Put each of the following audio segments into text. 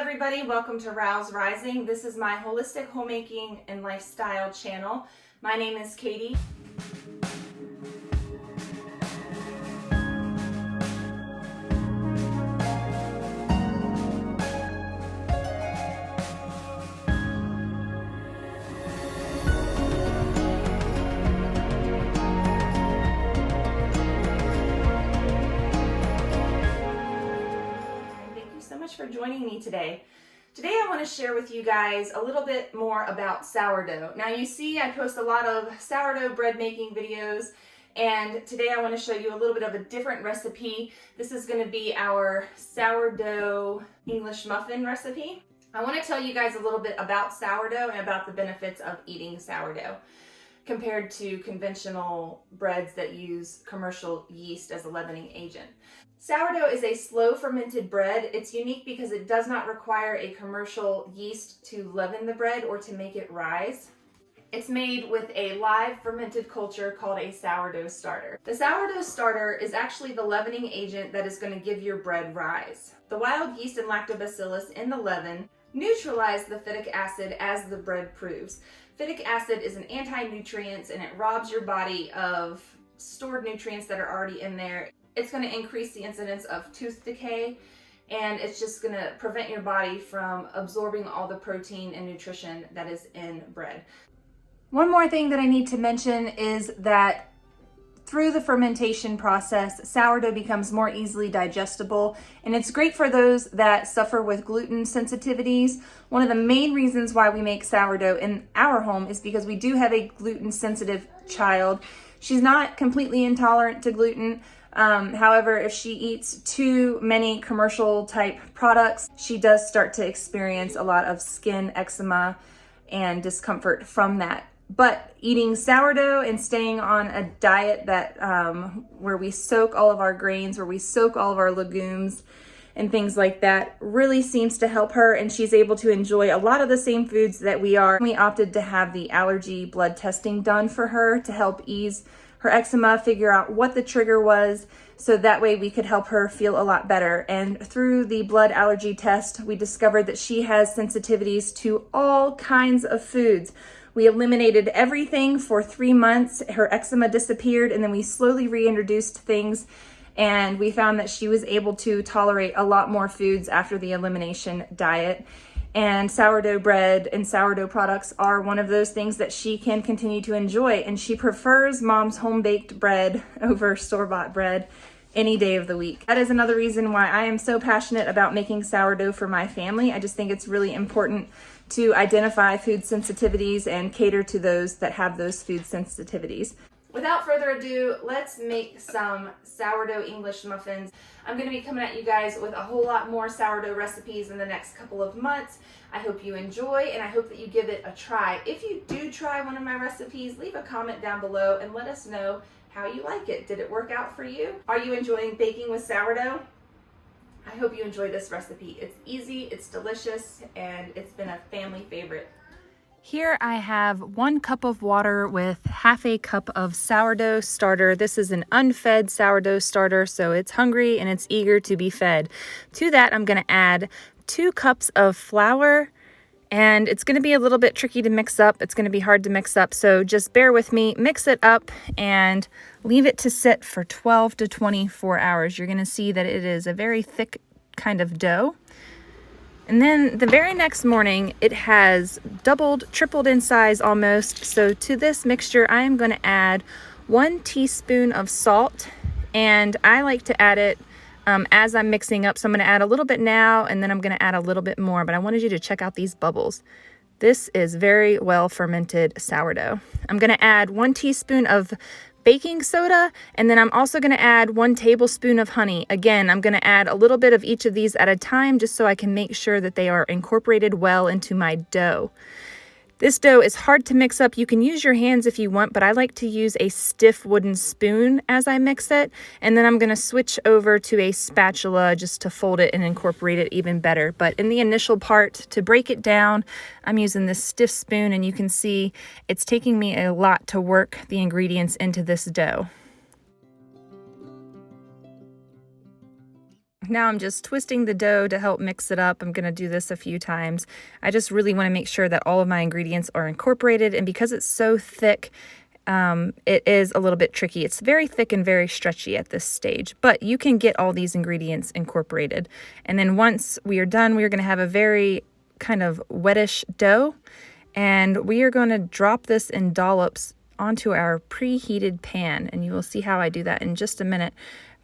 everybody, welcome to Rouse Rising. This is my holistic homemaking and lifestyle channel. My name is Katie. For joining me today. Today I want to share with you guys a little bit more about sourdough. Now you see I post a lot of sourdough bread making videos, and today I want to show you a little bit of a different recipe. This is going to be our sourdough English muffin recipe. I want to tell you guys a little bit about sourdough and about the benefits of eating sourdough compared to conventional breads that use commercial yeast as a leavening agent. Sourdough is a slow fermented bread. It's unique because it does not require a commercial yeast to leaven the bread or to make it rise. It's made with a live fermented culture called a sourdough starter. The sourdough starter is actually the leavening agent that is going to give your bread rise. The wild yeast and lactobacillus in the leaven neutralize the phytic acid as the bread proves. Phytic acid is an anti-nutrient and it robs your body of stored nutrients that are already in there. It's going to increase the incidence of tooth decay, and it's just going to prevent your body from absorbing all the protein and nutrition that is in bread. One more thing that I need to mention is that through the fermentation process, sourdough becomes more easily digestible, and it's great for those that suffer with gluten sensitivities. One of the main reasons why we make sourdough in our home is because we do have a gluten sensitive child. She's not completely intolerant to gluten. However, if she eats too many commercial type products, she does start to experience a lot of skin eczema and discomfort from that. But eating sourdough and staying on a diet that where we soak all of our grains, where we soak all of our legumes and things like that really seems to help her, and she's able to enjoy a lot of the same foods that we are. We opted to have the allergy blood testing done for her to help ease her eczema, figure out what the trigger was, so that way we could help her feel a lot better. And through the blood allergy test, we discovered that she has sensitivities to all kinds of foods. We eliminated everything for 3 months. Her eczema disappeared, and then we slowly reintroduced things, and we found that she was able to tolerate a lot more foods after the elimination diet. And sourdough bread and sourdough products are one of those things that she can continue to enjoy. And she prefers mom's home-baked bread over store-bought bread any day of the week. That is another reason why I am so passionate about making sourdough for my family. I just think it's really important to identify food sensitivities and cater to those that have those food sensitivities. Without further ado, let's make some sourdough English muffins. I'm going to be coming at you guys with a whole lot more sourdough recipes in the next couple of months. I hope you enjoy, and I hope that you give it a try. If you do try one of my recipes, leave a comment down below and let us know how you like it. Did it work out for you? Are you enjoying baking with sourdough? I hope you enjoy this recipe. It's easy, it's delicious, and it's been a family favorite. Here I have 1 cup of water with half a cup of sourdough starter. This is an unfed sourdough starter, so it's hungry and it's eager to be fed. To that, I'm going to add 2 cups of flour, and it's going to be a little bit tricky to mix up. It's going to be hard to mix up, so just bear with me. Mix it up and leave it to sit for 12 to 24 hours. You're going to see that it is a very thick kind of dough. And then the very next morning, it has doubled, tripled in size almost. So to this mixture, I am going to add 1 teaspoon of salt, and I like to add it as I'm mixing up. So I'm going to add a little bit now, and then I'm going to add a little bit more, but I wanted you to check out these bubbles. This is very well fermented sourdough. I'm going to add 1 teaspoon of baking soda, and then I'm also going to add 1 tablespoon of honey. Again, I'm going to add a little bit of each of these at a time just so I can make sure that they are incorporated well into my dough. This dough is hard to mix up. You can use your hands if you want, but I like to use a stiff wooden spoon as I mix it. And then I'm going to switch over to a spatula just to fold it and incorporate it even better. But in the initial part, to break it down, I'm using this stiff spoon, and you can see it's taking me a lot to work the ingredients into this dough. Now I'm just twisting the dough to help mix it up. I'm going to do this a few times. I just really want to make sure that all of my ingredients are incorporated, and because it's so thick, it is a little bit tricky. It's very thick and very stretchy at this stage, but you can get all these ingredients incorporated. And then once we are done, we are going to have a very kind of wettish dough, and we are going to drop this in dollops onto our preheated pan, and you will see how I do that in just a minute.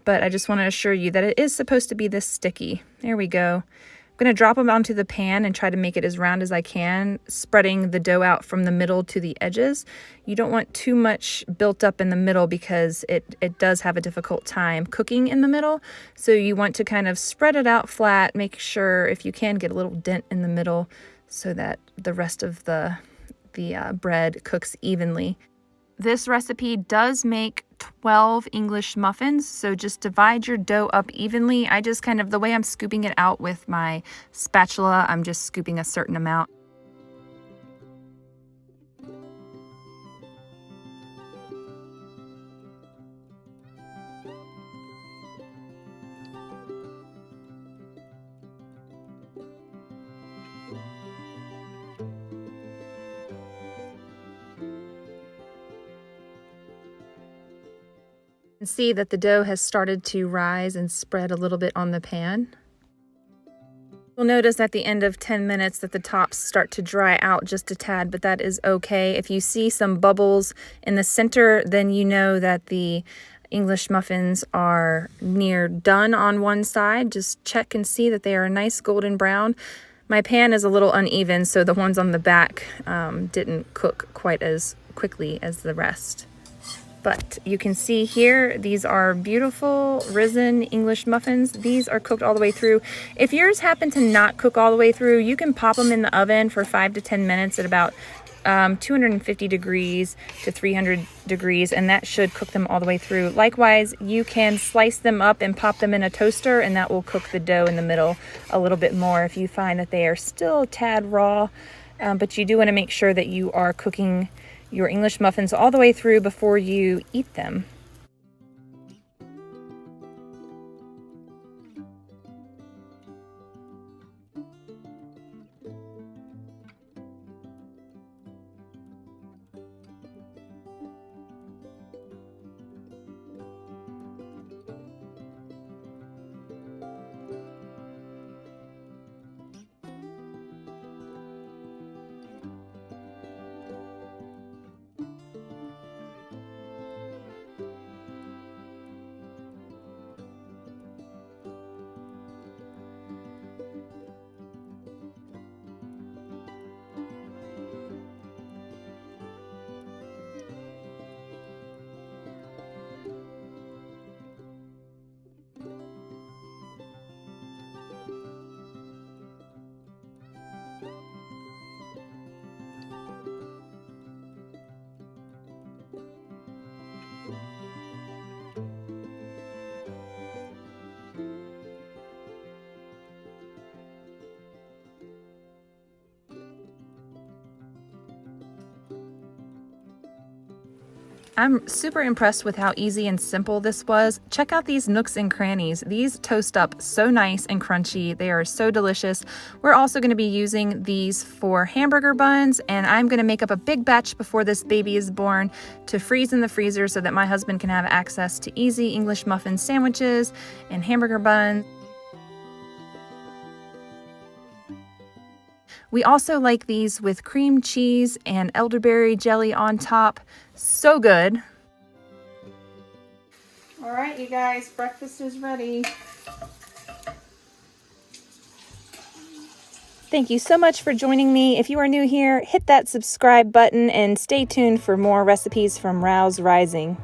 But I just want to assure you that it is supposed to be this sticky. There we go. I'm going to drop them onto the pan and try to make it as round as I can, spreading the dough out from the middle to the edges. You don't want too much built up in the middle because it does have a difficult time cooking in the middle. So you want to kind of spread it out flat, make sure if you can get a little dent in the middle so that the rest of the bread cooks evenly. This recipe does make 12 English muffins, so just divide your dough up evenly. I just kind of, the way I'm scooping it out with my spatula, I'm just scooping a certain amount. See that the dough has started to rise and spread a little bit on the pan. You'll notice at the end of 10 minutes that the tops start to dry out just a tad, but that is okay. If you see some bubbles in the center, then you know that the English muffins are near done on one side. Just check and see that they are a nice golden brown. My pan is a little uneven, so the ones on the back didn't cook quite as quickly as the rest. But you can see here, these are beautiful risen English muffins. These are cooked all the way through. If yours happen to not cook all the way through, you can pop them in the oven for 5 to 10 minutes at about 250 degrees to 300 degrees, and that should cook them all the way through. Likewise, you can slice them up and pop them in a toaster, and that will cook the dough in the middle a little bit more if you find that they are still a tad raw. But you do want to make sure that you are cooking your English muffins all the way through before you eat them. I'm super impressed with how easy and simple this was. Check out these nooks and crannies. These toast up so nice and crunchy. They are so delicious. We're also going to be using these for hamburger buns, and I'm going to make up a big batch before this baby is born to freeze in the freezer so that my husband can have access to easy English muffin sandwiches and hamburger buns. We also like these with cream cheese and elderberry jelly on top. So good. All right, you guys, breakfast is ready. Thank you so much for joining me. If you are new here, hit that subscribe button and stay tuned for more recipes from Rouse Rising.